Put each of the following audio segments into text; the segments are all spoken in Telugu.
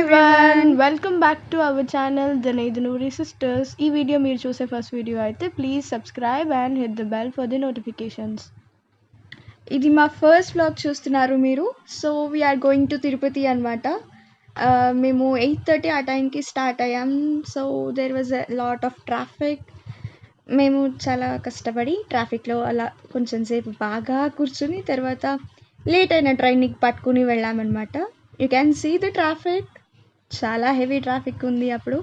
everyone, welcome back to our channel The Naidunuri Sisters. ఈ వీడియో మీరు చూసే ఫస్ట్ వీడియో అయితే please subscribe and hit the bell for the notifications. ఇది మా ఫస్ట్ వ్లాగ్ చూస్తున్నారు మీరు. So we're going to Tirupati అనమాట. మేము 8:30 ఆ టైంకి స్టార్ట్ అయ్యాం. So there was a lot of traffic. మేము చాలా కష్టపడి ట్రాఫిక్లో అలా కొంచెం సేపు బాగా కూర్చుని తర్వాత లేట్ అయిన ట్రైన్కి పట్టుకుని వెళ్ళామన్నమాట. You can see the traffic, చాలా హెవీ ట్రాఫిక్ ఉంది అప్పుడు.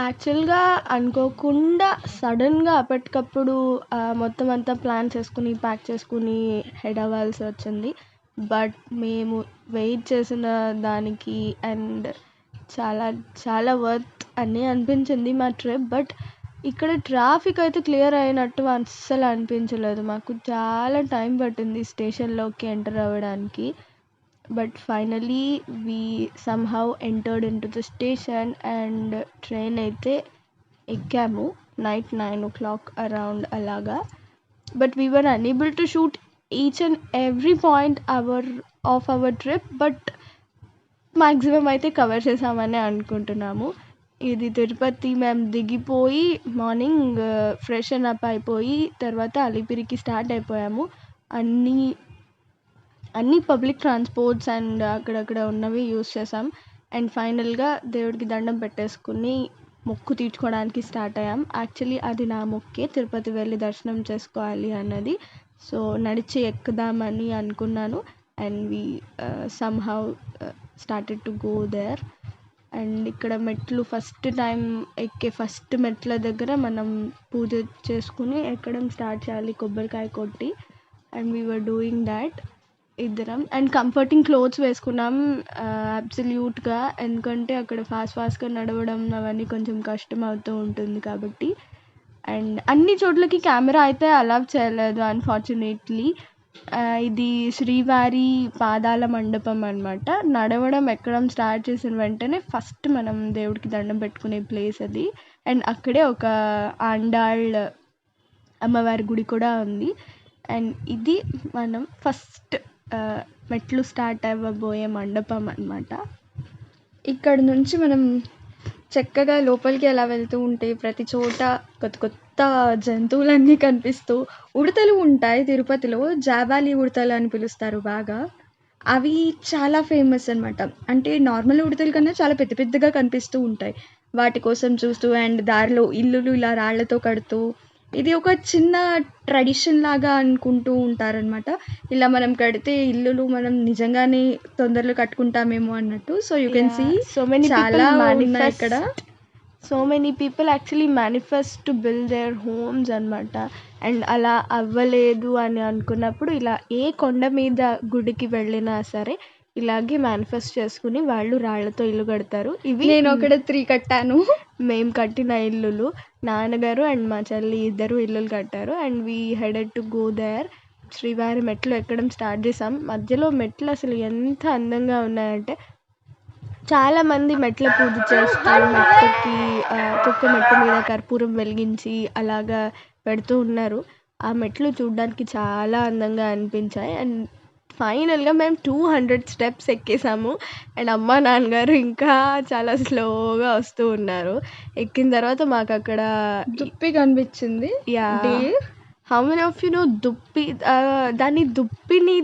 యాక్చువల్గా అనుకోకుండా సడన్గా అప్పటికప్పుడు మొత్తం అంతా ప్లాన్ చేసుకుని ప్యాక్ చేసుకుని హెడ్ అవ్వాల్సి వచ్చింది. బట్ మేము వెయిట్ చేసిన దానికి అండ్ చాలా చాలా వర్త్ అని అనిపించింది మా ట్రిప్. బట్ ఇక్కడ ట్రాఫిక్ అయితే క్లియర్ అయినట్టు అస్సలు అనిపించలేదు. మాకు చాలా టైం పట్టింది స్టేషన్లోకి ఎంటర్ అవ్వడానికి. But finally we somehow entered in to the station and train అయితే ఎక్కాము నైట్ 9 o'clock అరౌండ్ అలాగా. But we were unable to shoot each and every point of our trip. But maximum అయితే కవర్ చేసామని అనుకుంటున్నాము. ఇది తిరుపతి మేము దిగిపోయి మార్నింగ్ ఫ్రెషన్ అప్ అయిపోయి తర్వాత అలిపిరికి స్టార్ట్ అయిపోయాము. అన్ని పబ్లిక్ ట్రాన్స్పోర్ట్స్ అండ్ అక్కడక్కడ ఉన్నవి యూస్ చేసాం. అండ్ ఫైనల్గా దేవుడికి దండం పెట్టేసుకుని మొక్కు తీర్చుకోవడానికి స్టార్ట్ అయ్యాం. యాక్చువల్లీ అది నా మొక్కే, తిరుపతి వెళ్ళి దర్శనం చేసుకోవాలి అన్నది. సో నడిచి ఎక్కుదామని అనుకున్నాను and we somehow started to go there. And ఇక్కడ మెట్లు ఫస్ట్ టైం ఎక్కే ఫస్ట్ మెట్ల దగ్గర మనం పూజ చేసుకుని ఎక్కడం స్టార్ట్ చేయాలి కొబ్బరికాయ కొట్టి. And we were doing that ఇద్దరం. అండ్ కంఫర్టింగ్ క్లోత్స్ వేసుకున్నాం అబ్సల్యూట్గా, ఎందుకంటే అక్కడ ఫాస్ట్గా నడవడం అవన్నీ కొంచెం కష్టం అవుతూ ఉంటుంది కాబట్టి. అండ్ అన్ని చోట్లకి కెమెరా అయితే అలౌ చేయలేదు అన్ఫార్చునేట్లీ. ఇది శ్రీవారి పాదాల మండపం అనమాట. నడవడం ఎక్కడం స్టార్ట్ చేసిన వెంటనే ఫస్ట్ మనం దేవుడికి దండం పెట్టుకునే ప్లేస్ అది. అండ్ అక్కడే ఒక ఆండాళ్ అమ్మవారి గుడి కూడా ఉంది. అండ్ ఇది మనం ఫస్ట్ మెట్లు స్టార్ట్ అవ్వబోయే మండపం అన్నమాట. ఇక్కడ నుంచి మనం చక్కగా లోపలికి అలా వెళ్తూ ఉంటే ప్రతి చోట కొత్త కొత్త జంతువులన్నీ కనిపిస్తూ, ఉడతలు ఉంటాయి తిరుపతిలో, జాబాలి ఉడతలు అని పిలుస్తారు బాగా. అవి చాలా ఫేమస్ అనమాట. అంటే నార్మల్ ఉడతల కన్నా చాలా పెద్ద పెద్దగా కనిపిస్తూ ఉంటాయి. వాటి కోసం చూస్తూ అండ్ దారిలో ఇల్లులు ఇలా రాళ్లతో కడుతూ, ఇది ఒక చిన్న ట్రెడిషన్ లాగా అనుకుంటూ ఉంటారనమాట. ఇలా మనం కడితే ఇల్లులు మనం నిజంగానే తొందరలో కట్టుకుంటామేమో అన్నట్టు. సో యూ కెన్ సీ చాలా ఉన్నాయి ఇక్కడ. So many people actually manifest to build there homes అనమాట. అండ్ అలా అవ్వలేదు అని అనుకున్నప్పుడు ఇలా ఏ కొండ మీద గుడికి వెళ్ళినా సరే ఇలాగే మేనిఫెస్ట్ చేసుకుని వాళ్ళు రాళ్లతో ఇల్లు కడతారు. ఇవి నేను ఒకటి 3 కట్టాను. మేము కట్టిన ఇల్లులు. నాన్నగారు అండ్ మా చెల్లి ఇద్దరు ఇల్లులు కట్టారు. And we headed to go there. శ్రీవారి మెట్లు ఎక్కడం స్టార్ట్ చేసాం. మధ్యలో మెట్లు అసలు ఎంత అందంగా ఉన్నాయంటే చాలామంది మెట్ల పూజ చేస్తూ మెట్టుకి ఒక్కొక్క మెట్టు మీద కర్పూరం వెలిగించి అలాగా పెడుతూ ఉన్నారు. ఆ మెట్లు చూడడానికి చాలా అందంగా అనిపించాయి. అండ్ ఫైనల్గా మేము 200 steps ఎక్కేసాము. అండ్ అమ్మ నాన్నగారు ఇంకా చాలా స్లోగా వస్తూ ఉన్నారు. ఎక్కిన తర్వాత మాకు అక్కడ దుప్పి కనిపించింది. How many of you know దుప్పి? దాన్ని దుప్పిని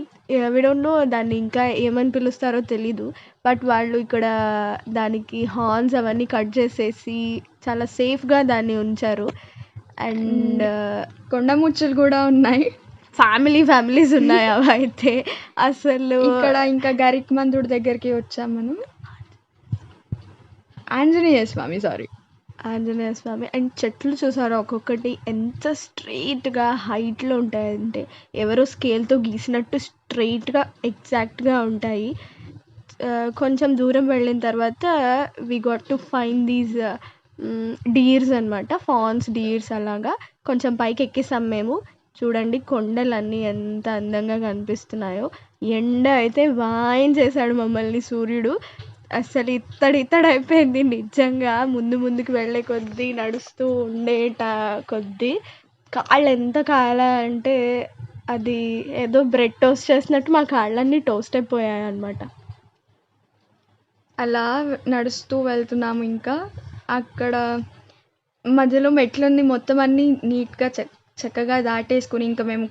వి డోంట్ నో దాన్ని ఇంకా ఏమని పిలుస్తారో తెలీదు. బట్ వాళ్ళు ఇక్కడ దానికి హార్న్స్ అవన్నీ కట్ చేసేసి చాలా సేఫ్గా దాన్ని ఉంచారు. అండ్ కొండ ముచ్చులు కూడా ఉన్నాయి. ఫ్యామిలీస్ ఉన్నాయి అవి అయితే అసలు. ఇక్కడ ఇంకా గరిక్ మందుడి దగ్గరికి వచ్చాం మనం. ఆంజనేయ స్వామి. అండ్ చెట్లు చూసారు ఒక్కొక్కటి ఎంత స్ట్రెయిట్గా హైట్లో ఉంటాయంటే ఎవరో స్కేల్తో గీసినట్టు స్ట్రెయిట్గా ఎగ్జాక్ట్గా ఉంటాయి. కొంచెం దూరం వెళ్ళిన తర్వాత we got to find these deers అనమాట, ఫాన్స్ డీర్స్. అలాగా కొంచెం పైకి ఎక్కేసాం మేము. చూడండి కొండలన్నీ ఎంత అందంగా కనిపిస్తున్నాయో. ఎండ అయితే వాయించేశాడు మమ్మల్ని సూర్యుడు. అసలు ఇత్తడియిపోయింది నిజంగా. ముందుకు వెళ్ళే కొద్దీ నడుస్తూ కొద్దీ కాళ్ళు ఎంత కాలాలంటే అది ఏదో బ్రెడ్ టోస్ట్ చేసినట్టు మా కాళ్ళన్నీ టోస్ట్ అయిపోయాయి అనమాట. అలా నడుస్తూ వెళ్తున్నాము. ఇంకా అక్కడ మధ్యలో మెట్లన్నీ మొత్తం అన్నీ నీట్‌గా చక్కగా దాటేసుకొని ఇంకా మేము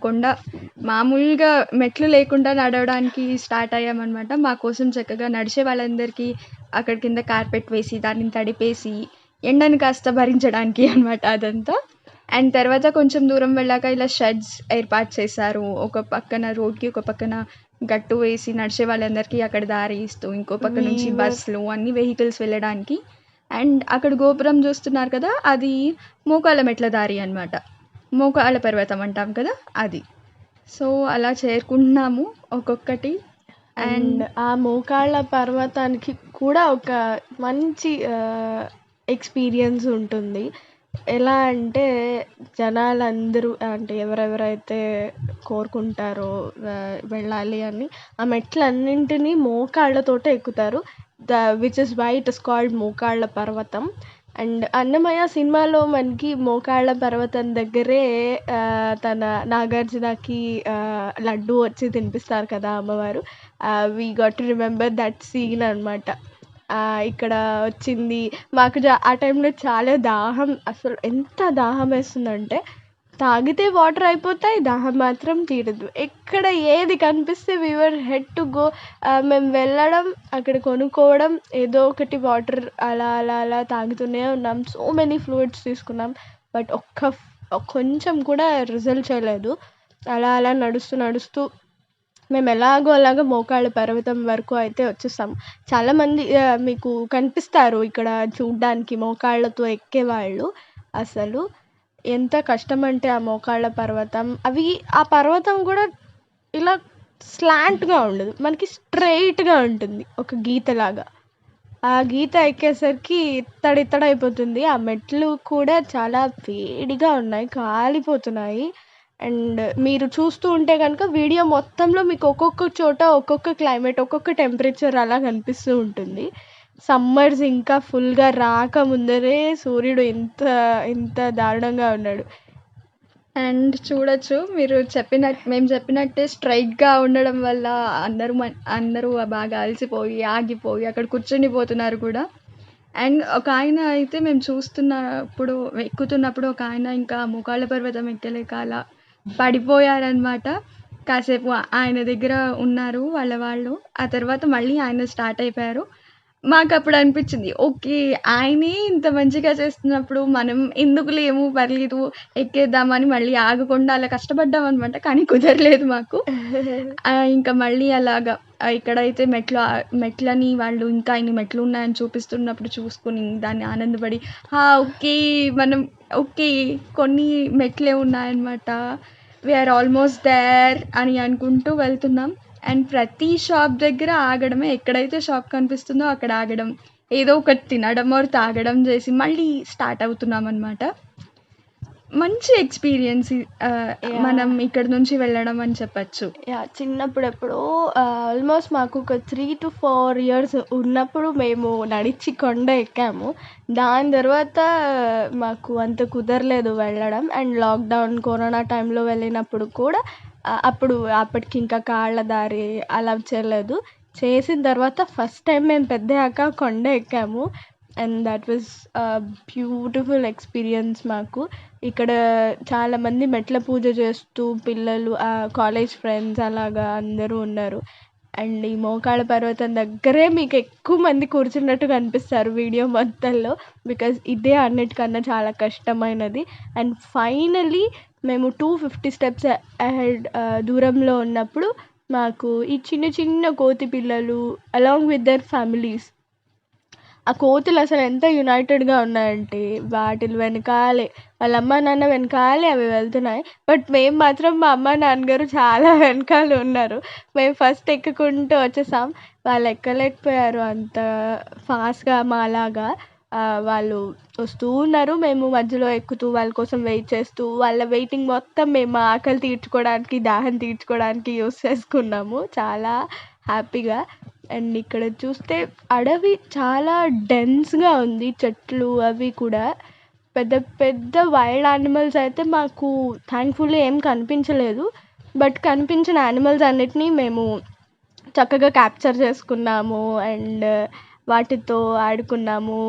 మామూలుగా మెట్లు లేకుండా నడవడానికి స్టార్ట్ అయ్యామనమాట. మా కోసం చక్కగా నడిచే వాళ్ళందరికీ అక్కడ కింద కార్పెట్ వేసి, దాన్ని తడిపేసి, ఎండని కాస్త భరించడానికి అనమాట అదంతా. అండ్ తర్వాత కొంచెం దూరం వెళ్ళాక ఇలా షెడ్స్ ఏర్పాటు చేశారు. ఒక పక్కన రోడ్‌కి, ఒక పక్కన గట్టు వేసి నడిచే వాళ్ళందరికీ అక్కడ దారి ఇస్తూ, ఇంకో పక్క నుంచి బస్సులు అన్ని వెహికల్స్ వెళ్ళడానికి. అండ్ అక్కడ గోపురం చూస్తున్నారు కదా, అది మోకాళ్ళ మెట్ల దారి అనమాట. మోకాళ్ళ పర్వతం అంటాం కదా అది. సో అలా చేరుకుంటున్నాము ఒక్కొక్కటి. అండ్ ఆ మోకాళ్ళ పర్వతానికి కూడా ఒక మంచి ఎక్స్పీరియన్స్ ఉంటుంది. ఎలా అంటే జనాలందరూ అంటే ఎవరెవరైతే కోరుకుంటారో వెళ్ళాలి అని ఆ మెట్లన్నింటినీ మోకాళ్ళతోటే ఎక్కుతారు. Which is why it is called మోకాళ్ళ పర్వతం. అండ్ అన్నమయ్య సినిమాలో మనకి మోకాళ్ళ పర్వతం దగ్గరే తన నాగార్జునకి లడ్డు వచ్చి తినిపిస్తారు కదా అమ్మవారు. We got to remember that scene అనమాట. ఇక్కడ వచ్చింది మాకు ఆ టైంలో చాలా దాహం, అసలు ఎంత దాహం వేస్తుందంటే తాగితే వాటర్ అయిపోతాయి, దాహం మాత్రం తీరదు. ఎక్కడ ఏది కనిపిస్తే we were head to go. మేము వెళ్ళడం, అక్కడ కొనుక్కోవడం, ఏదో ఒకటి వాటర్ అలా అలా అలా తాగుతూనే ఉన్నాం. సో మెనీ ఫ్లూయిడ్స్ తీసుకున్నాం, బట్ కొంచెం కూడా రిజల్ట్ చేయలేదు. అలా అలా నడుస్తూ మేము అలాగో మోకాళ్ళ పర్వతం వరకు అయితే వచ్చేసాము. చాలామంది మీకు కనిపిస్తారు ఇక్కడ చూడ్డానికి మోకాళ్ళతో ఎక్కేవాళ్ళు. అసలు ఎంత కష్టం అంటే ఆ మోకాళ్ళ పర్వతం, ఆ పర్వతం కూడా ఇలా స్లాంట్గా ఉండదు, మనకి స్ట్రైట్గా ఉంటుంది, ఒక గీతలాగా. ఆ గీత ఎక్కేసరికి ఇత్తడిత్తడైపోతుంది. ఆ మెట్లు కూడా చాలా వేడిగా ఉన్నాయి, కాలిపోతున్నాయి. అండ్ మీరు చూస్తూ ఉంటే కనుక వీడియో మొత్తంలో మీకు ఒక్కొక్క చోట ఒక్కొక్క క్లైమేట్, ఒక్కొక్క టెంపరేచర్ అలా కనిపిస్తూ ఉంటుంది. సమ్మర్స్ ఇంకా ఫుల్గా రాకముందరే సూర్యుడు ఇంత దారుణంగా ఉన్నాడు. అండ్ చూడొచ్చు మీరు మేము చెప్పినట్టే స్ట్రైట్గా ఉండడం వల్ల అందరూ బాగా అలసిపోయి ఆగిపోయి అక్కడ కూర్చుండిపోతున్నారు కూడా. అండ్ ఒక ఆయన అయితే మేము ఎక్కుతున్నప్పుడు ఒక ఆయన ఇంకా మోకాళ్ళ పర్వతం ఎక్కలేక అలా పడిపోయారనమాట. కాసేపు ఆయన దగ్గర ఉన్నారు వాళ్ళు. ఆ తర్వాత మళ్ళీ ఆయన స్టార్ట్ అయిపోయారు. మాకు అప్పుడు అనిపించింది, ఓకే, ఆయనే ఇంత మంచిగా చేస్తున్నప్పుడు మనం ఎందుకు లేము, పర్లేదు ఎక్కేద్దామని మళ్ళీ ఆగకుండా అలా కష్టపడ్డాం అనమాట. కానీ కుదరలేదు మాకు. ఇంకా మళ్ళీ అలాగా ఇక్కడైతే మెట్లని వాళ్ళు ఇంకా ఇన్ని మెట్లు ఉన్నాయని చూపిస్తున్నప్పుడు చూసుకుని దాన్ని ఆనందపడి ఓకే కొన్ని మెట్లే ఉన్నాయన్నమాట, వీఆర్ ఆల్మోస్ట్ దేర్ అని అనుకుంటూ వెళ్తున్నాం. అండ్ ప్రతి షాప్ దగ్గర ఆగడమే, ఎక్కడైతే షాప్ కనిపిస్తుందో అక్కడ ఆగడం, ఏదో ఒకటి తినడం ఆర్ తాగడం చేసి మళ్ళీ స్టార్ట్ అవుతున్నాం అనమాట. మంచి ఎక్స్పీరియన్స్ మనం ఇక్కడ నుంచి వెళ్ళడం అని చెప్పచ్చు. చిన్నప్పుడు ఎప్పుడో ఆల్మోస్ట్ మాకు ఒక 3 to 4 years ఉన్నప్పుడు మేము నడిచి కొండ ఎక్కాము. దాని తర్వాత మాకు అంత కుదరలేదు వెళ్ళడం. అండ్ లాక్డౌన్ కరోనా టైంలో వెళ్ళినప్పుడు కూడా అప్పటికి ఇంకా కాళ్ళ దారి అలా చేయలేదు. చేసిన తర్వాత ఫస్ట్ టైం మేము పెద్దయ్యాక కొండ ఎక్కాము. And that was beautiful experience మాకు. ఇక్కడ చాలామంది మెట్ల పూజ చేస్తూ పిల్లలు, కాలేజ్ ఫ్రెండ్స్ అలాగా అందరూ ఉన్నారు. అండ్ ఈ మోకాళ్ళ పర్వతం దగ్గరే మీకు ఎక్కువ మంది కూర్చున్నట్టు కనిపిస్తారు వీడియో మొత్తంలో, బికాజ్ ఇదే అన్నిటికన్నా చాలా కష్టమైనది. అండ్ ఫైనలీ మేము 250 steps అహెడ్ దూరంలో ఉన్నప్పుడు మాకు ఈ చిన్న కోతి పిల్లలు అలాంగ్ విత్ దర్ ఫ్యామిలీస్, ఆ కోతులు అసలు ఎంత యునైటెడ్గా ఉన్నాయంటే వాటి వెనకాలే వాళ్ళ అమ్మ నాన్న వెనకాలే అవి వెళ్తున్నాయి. బట్ మేము మాత్రం మా అమ్మ నాన్నగారు చాలా వెనకాల ఉన్నారు. మేము ఫస్ట్ ఎక్కుకుంటూ వచ్చేసాం, వాళ్ళు ఎక్కలేకపోయారు అంత ఫాస్ట్గా మాలాగా. వాళ్ళు వస్తూ ఉన్నారు, మేము మధ్యలో ఎక్కుతూ వాళ్ళ కోసం వెయిట్ చేస్తూ, వాళ్ళ వెయిటింగ్ మొత్తం మేము ఆకలి తీర్చుకోవడానికి, దాహం తీర్చుకోవడానికి యూస్ చేసుకున్నాము చాలా హ్యాపీగా. అండ్ ఇక్కడ చూస్తే అడవి చాలా డెన్స్గా ఉంది, చెట్లు అవి కూడా. పెద్ద వైల్డ్ యానిమల్స్ అయితే మాకు థ్యాంక్ఫుల్లీ ఏం కనిపించలేదు. బట్ కనిపించిన యానిమల్స్ అన్నిటినీ మేము చక్కగా క్యాప్చర్ చేసుకున్నాము. అండ్ వాటితో ఆడుకున్నాము.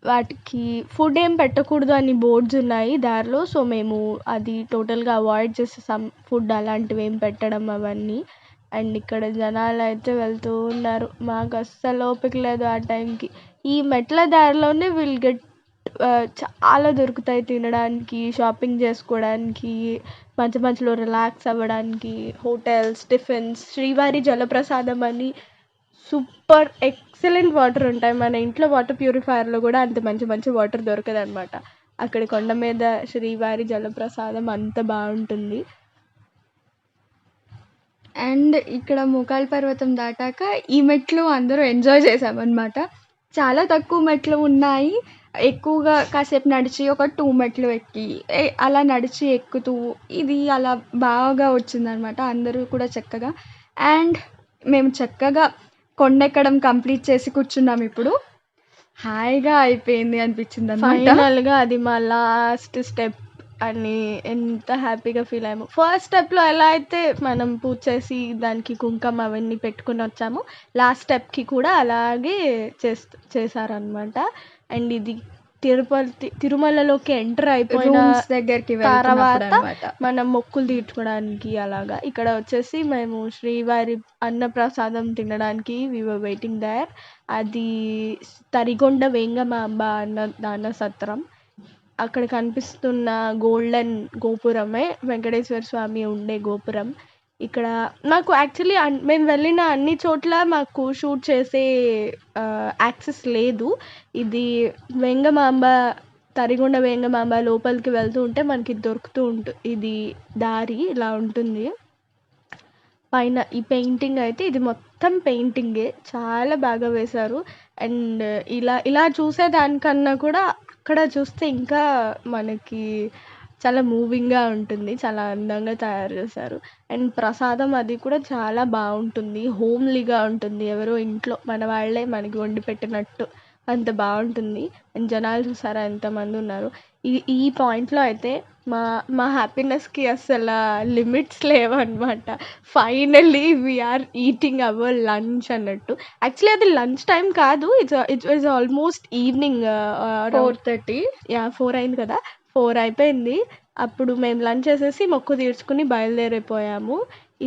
వాటికి ఫుడ్ ఏం పెట్టకూడదు అని బోర్డ్స్ ఉన్నాయి దారిలో. సో మేము అది టోటల్గా అవాయిడ్ చేసేసాం, ఫుడ్ అలాంటివి ఏం పెట్టడం అవన్నీ. అండ్ ఇక్కడ జనాలు అయితే వెళ్తూ ఉన్నారు, మాకు అస్సలు ఓపిక లేదు ఆ టైంకి. ఈ మెట్ల దారిలోనే విల్ గెట్ చాలా దొరుకుతాయి తినడానికి, షాపింగ్ చేసుకోవడానికి, మధ్య మధ్యలో రిలాక్స్ అవ్వడానికి. హోటల్స్, టిఫిన్స్, శ్రీవారి జలప్రసాదం అని సూపర్ ఎక్సలెంట్ వాటర్ ఉంటాయి. మన ఇంట్లో వాటర్ ప్యూరిఫైయర్లో కూడా అంత మంచి మంచి వాటర్ దొరకదు అనమాట. అక్కడ కొండ మీద శ్రీవారి జలప్రసాదం అంత బాగుంటుంది. అండ్ ఇక్కడ మోకాల్ పర్వతం దాటాక ఈ మెట్లు అందరూ ఎంజాయ్ చేసామన్నమాట. చాలా తక్కువ మెట్లు ఉన్నాయి, ఎక్కువగా కాసేపు నడిచి ఒక 2 మెట్లు ఎక్కి అలా నడిచి ఎక్కుతూ ఇది అలా బాగా వచ్చిందనమాట అందరూ కూడా చక్కగా. అండ్ మేము చక్కగా కొండెక్కడం కంప్లీట్ చేసి కూర్చున్నాం. ఇప్పుడు హాయిగా అయిపోయింది అనిపించింది అనమాట. ఫైనల్గా అది మా లాస్ట్ స్టెప్ అని ఎంత హ్యాపీగా ఫీల్ అయ్యాము. ఫస్ట్ స్టెప్లో ఎలా అయితే మనం పూజ చేసి దానికి కుంకుమ అవన్నీ పెట్టుకుని వచ్చాము, లాస్ట్ స్టెప్కి కూడా అలాగే చేశారనమాట. అండ్ ఇది తిరుమలలోకి ఎంటర్ అయిపోయిన రూమ్స్ దగ్గరికి తర్వాత తర్వాత మనం మొక్కులు తీర్చుకోవడానికి అలాగా ఇక్కడ వచ్చేసి మేము శ్రీవారి అన్నప్రసాదం తినడానికి వి వర్ వెయిటింగ్ దేర్. అది తరిగొండ వేంగమాంబ అన్న సత్రం. అక్కడ కనిపిస్తున్న గోల్డెన్ గోపురమే వెంకటేశ్వర స్వామి ఉండే గోపురం. ఇక్కడ నాకు యాక్చువల్లీ మేము వెళ్ళిన అన్ని చోట్ల మాకు షూట్ చేసే యాక్సెస్ లేదు. ఇది వేంగమాంబ, తరిగొండ వేంగమాంబ లోపలికి వెళ్తూ ఉంటే మనకి దొరుకుతూ ఉంటుంది. ఇది దారి ఇలా ఉంటుంది. పైన ఈ పెయింటింగ్ అయితే ఇది మొత్తం పెయింటింగే, చాలా బాగా వేశారు. అండ్ ఇలా చూసేదానికన్నా కూడా అక్కడ చూస్తే ఇంకా మనకి చాలా మూవింగ్గా ఉంటుంది, చాలా అందంగా తయారు చేశారు. అండ్ ప్రసాదం అది కూడా చాలా బాగుంటుంది, హోమ్లీగా ఉంటుంది, ఎవరో ఇంట్లో మన వాళ్ళే మనకి వండి పెట్టినట్టు అంత బాగుంటుంది. అండ్ జనాలు చూసారా ఎంతమంది ఉన్నారు. ఈ పాయింట్లో అయితే మా హ్యాపీనెస్కి అసలు లిమిట్స్ లేవన్నమాట. Finally we are eating our lunch అన్నట్టు. యాక్చువల్లీ అది లంచ్ టైం కాదు, ఇట్ వాజ్ ఆల్మోస్ట్ ఈవినింగ్ 4:30. 4 అయింది కదా, 4 అయిపోయింది. అప్పుడు మేము లంచ్ చేసేసి మొక్కు తీర్చుకుని బయలుదేరిపోయాము.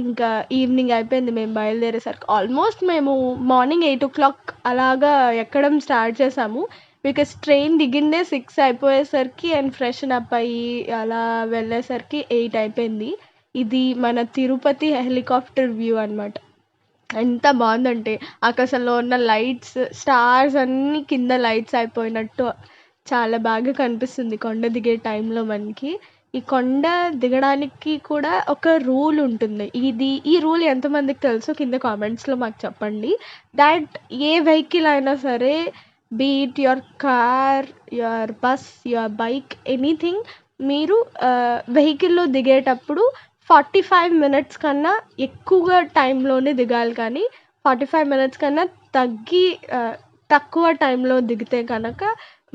ఇంకా ఈవినింగ్ అయిపోయింది మేము బయలుదేరేసరికి. ఆల్మోస్ట్ మేము మార్నింగ్ 8 o'clock అలాగా ఎక్కడం స్టార్ట్ చేసాము. బికాస్ ట్రైన్ దిగిందే 6 అయిపోయేసరికి అండ్ ఫ్రెషన్ అప్ అయ్యి అలా వెళ్ళేసరికి 8 అయిపోయింది. ఇది మన తిరుపతి హెలికాప్టర్ వ్యూ అనమాట. ఎంత బాగుందంటే ఆకాశంలో ఉన్న లైట్స్, స్టార్స్ అన్నీ కింద లైట్స్ అయిపోయినట్టు చాలా బాగా కనిపిస్తుంది కొండ దిగే టైంలో మనకి. ఈ కొండ దిగడానికి కూడా ఒక రూల్ ఉంటుంది. ఈ రూల్ ఎంతమందికి తెలుసో కింద కామెంట్స్లో మాకు చెప్పండి. దాట్ ఏ వెహికల్ అయినా సరే, be it your car, your bus, your bike, anything, మీరు వెహికల్లో దిగేటప్పుడు 45 minutes కన్నా ఎక్కువగా టైంలోనే దిగాలి. కానీ 45 minutes కన్నా తక్కువ టైంలో దిగితే కనుక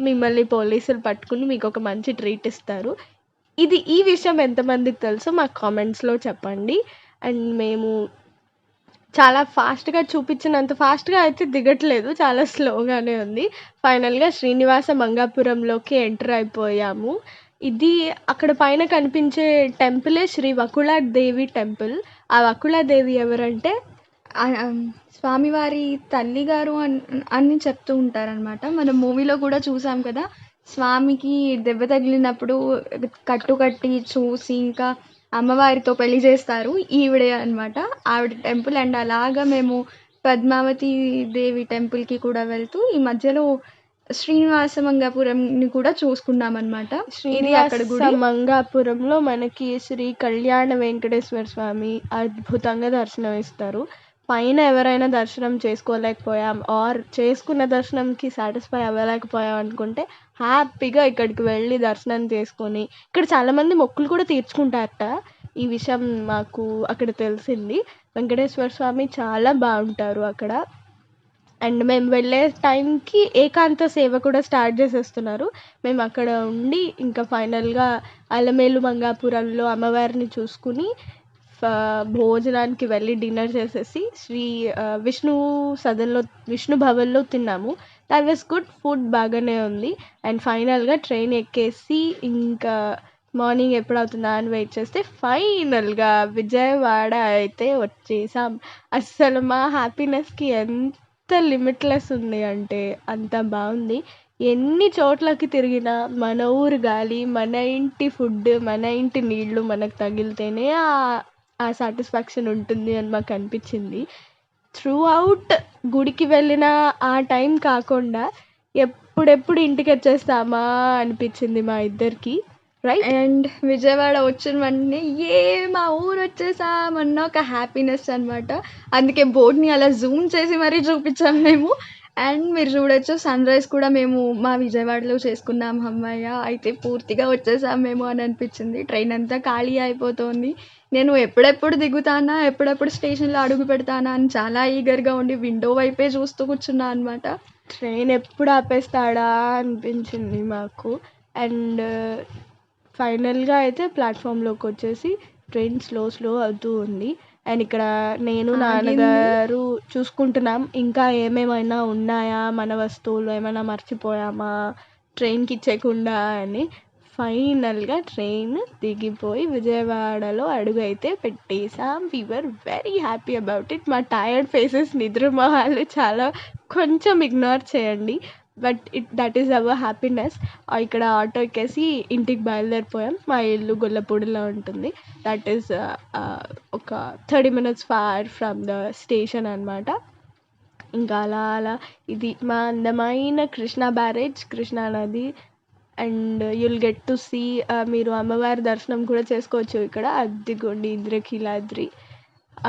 మిమ్మల్ని పోలీసులు పట్టుకుని మీకు ఒక మంచి ట్రీట్ ఇస్తారు. ఈ విషయం ఎంతమందికి తెలుసో మాకు కామెంట్స్లో చెప్పండి. అండ్ మేము చాలా ఫాస్ట్గా చూపించినంత ఫాస్ట్గా అయితే దిగట్లేదు, చాలా స్లోగానే ఉంది. ఫైనల్గా శ్రీనివాస మంగాపురంలోకి ఎంటర్ అయిపోయాము. ఇది అక్కడ పైన కనిపించే టెంపులే శ్రీ వకుళాదేవి టెంపుల్. ఆ వకుళాదేవి ఎవరంటే స్వామివారి తల్లి గారు అని చెప్తూ ఉంటారనమాట. మనం మూవీలో కూడా చూసాం కదా, స్వామికి దెబ్బ తగిలినప్పుడు కట్టి చూసి ఇంకా అమ్మవారితో పెళ్లి చేస్తారు. ఈవిడే అనమాట ఆవిడ టెంపుల్. అండ్ అలాగా మేము పద్మావతి దేవి టెంపుల్కి కూడా వెళ్తూ ఈ మధ్యలో శ్రీనివాస మంగాపురంని కూడా చూసుకున్నాం అనమాట. శ్రీనివాస మంగాపురంలో మనకి శ్రీ కళ్యాణ వెంకటేశ్వర స్వామి అద్భుతంగా దర్శనం ఇస్తారు. పైన ఎవరైనా దర్శనం చేసుకోలేకపోయాం ఆర్ చేసుకున్న దర్శనంకి సాటిస్ఫై అవ్వలేకపోయాం అనుకుంటే హ్యాపీగా ఇక్కడికి వెళ్ళి దర్శనం చేసుకొని, ఇక్కడ చాలామంది మొక్కులు కూడా తీర్చుకుంటారట. ఈ విషయం మాకు అక్కడ తెలిసింది. వెంకటేశ్వర స్వామి చాలా బాగుంటారు అక్కడ. అండ్ మేము వెళ్ళే టైంకి ఏకాంత సేవ కూడా స్టార్ట్ చేసేస్తున్నారు. మేము అక్కడ ఉండి ఇంకా ఫైనల్గా అలమేలు మంగాపురంలో అమ్మవారిని చూసుకుని భోజనానికి వెళ్ళి డిన్నర్ చేసేసి విష్ణు భవన్లో తిన్నాము. That was good. ఫుడ్ బాగానే ఉంది. అండ్ ఫైనల్గా ట్రైన్ ఎక్కేసి ఇంకా మార్నింగ్ ఎప్పుడవుతుందా అని వెయిట్ చేస్తే ఫైనల్గా విజయవాడ అయితే వచ్చేసాం. అస్సలు మా హ్యాపీనెస్కి ఎంత లిమిట్లెస్ ఉంది అంటే అంత బాగుంది. ఎన్ని చోట్లకి తిరిగినా మన ఊరు గాలి, మన ఇంటి ఫుడ్, మన ఇంటి నీళ్లు మనకు తగిలితేనే ఆ సాటిస్ఫాక్షన్ ఉంటుంది అని మాకు అనిపించింది. త్రూ అవుట్ గుడికి వెళ్ళిన ఆ టైం కాకుండా ఎప్పుడెప్పుడు ఇంటికి వచ్చేస్తామా అనిపించింది మా ఇద్దరికి. రైట్. అండ్ విజయవాడ వచ్చిన వెంటనే మా ఊరు వచ్చేసామన్న ఒక హ్యాపీనెస్ అనమాట. అందుకే బోర్డ్ని అలా జూమ్ చేసి మరీ చూపించాం మేము. అండ్ మీరు చూడొచ్చు సన్ రైజ్ కూడా మేము మా విజయవాడలో చేసుకున్నాం. అమ్మయ్య అయితే పూర్తిగా వచ్చేసాం మేము అని అనిపించింది. ట్రైన్ అంతా ఖాళీ అయిపోతుంది. నేను ఎప్పుడెప్పుడు దిగుతానా, ఎప్పుడెప్పుడు స్టేషన్లో అడుగు పెడతానా అని చాలా ఈగర్గా ఉండి విండో వైపే చూస్తూ కూర్చున్నా అనమాట. ట్రైన్ ఎప్పుడు ఆపేస్తాడా అనిపించింది మాకు. అండ్ ఫైనల్గా అయితే ప్లాట్ఫామ్లోకి వచ్చేసి ట్రైన్ స్లో అవుతూ ఉంది. అండ్ ఇక్కడ నేను నాన్నగారు చూసుకుంటున్నాం ఇంకా ఏమేమైనా ఉన్నాయా, మన వస్తువులు ఏమైనా మర్చిపోయామా ట్రైన్కి ఇచ్చేయకుండా అని. ఫైనల్గా ట్రైన్ దిగిపోయి విజయవాడలో అడుగు అయితే పెట్టేసాం. We were very happy about it. మా టైర్డ్ ఫేసెస్, నిద్ర మొహాలు చాలా కొంచెం ఇగ్నోర్ చేయండి. But that is our happiness. ఇక్కడ ఆటో ఎక్కేసి ఇంటికి బయలుదేరిపోయాం. మా ఇల్లు గొల్లపూడిలో ఉంటుంది. దట్ ఈస్ ఒక 30 minutes far from the station అనమాట. ఇంకా అలా ఇది మా అందమైన కృష్ణా బ్యారేజ్, కృష్ణా నది. And you'll get to see, మీరు అమ్మవారి దర్శనం కూడా చేసుకోవచ్చు ఇక్కడ. అద్దిగోండి ఇంద్రకీలాద్రి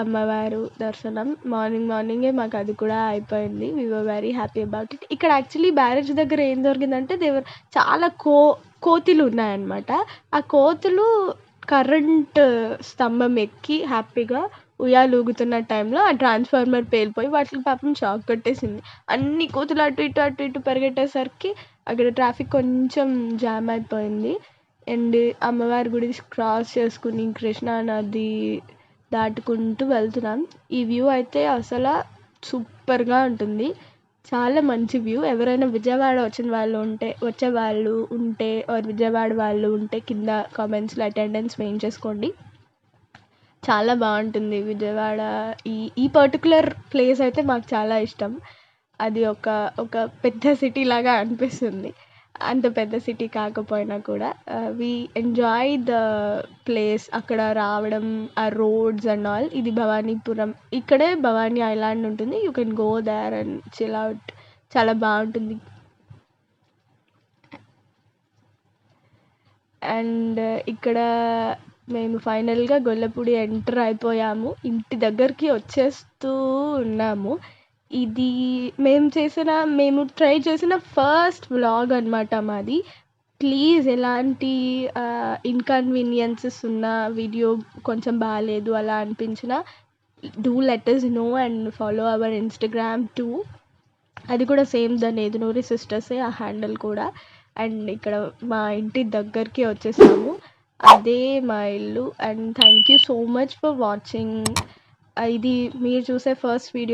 అమ్మవారు దర్శనం. మార్నింగే మాకు అది కూడా అయిపోయింది. We were very happy about it. ఇక్కడ యాక్చువల్లీ బ్యారేజ్ దగ్గర ఏం జరిగిందంటే చాలా కోతులు ఉన్నాయన్నమాట. ఆ కోతులు కరెంట్ స్తంభం ఎక్కి హ్యాపీగా ఉయ్యాలూగుతున్న టైంలో ఆ ట్రాన్స్ఫార్మర్ పేలిపోయి వాటికి పాపం షాక్ కొట్టేసింది. అన్ని కోతులు అటు ఇటు పరిగెట్టేసరికి అక్కడ ట్రాఫిక్ కొంచెం జామ్ అయిపోయింది. అండ్ అమ్మవారి గుడి క్రాస్ చేసుకుని కృష్ణా నది దాటుకుంటూ వెళ్తున్నాం. ఈ వ్యూ అయితే అసలు సూపర్గా ఉంటుంది. చాలా మంచి వ్యూ. ఎవరైనా విజయవాడ వచ్చే వాళ్ళు ఉంటే విజయవాడ వాళ్ళు ఉంటే కింద కామెంట్స్లో అటెండెన్స్ వేయించేసుకోండి. చాలా బాగుంటుంది విజయవాడ. ఈ పర్టికులర్ ప్లేస్ అయితే మాకు చాలా ఇష్టం. అది ఒక పెద్ద సిటీ లాగా అనిపిస్తుంది. అంత పెద్ద సిటీ కాకపోయినా కూడా వీ ఎంజాయ్ ద ప్లేస్. అక్కడ రావడం, ఆ రోడ్స్ అండ్ ఆల్. ఇది భవానీపురం. ఇక్కడే భవానీ ఐలాండ్ ఉంటుంది. You can go there and chill out. చాలా బాగుంటుంది. అండ్ ఇక్కడ మేము ఫైనల్గా గొల్లపూడి ఎంటర్ అయిపోయాము. ఇంటి దగ్గరికి వచ్చేస్తూ ఉన్నాము. ఇది మేము ట్రై చేసిన ఫస్ట్ వ్లాగ్ అనమాట మాది. ప్లీజ్ ఎలాంటి ఇన్కన్వీనియన్సెస్ ఉన్న, వీడియో కొంచెం బాగాలేదు అలా అనిపించినా do let us know and follow our Instagram two. అది కూడా సేమ్ ద నేదునూరి సిస్టర్సే ఆ హ్యాండిల్ కూడా. అండ్ ఇక్కడ మా ఇంటి దగ్గరికి వచ్చేసాము. అదే మా ఇల్లు. And thank you so much for watching. ఇది మీరు చూసే ఫస్ట్ వీడియో.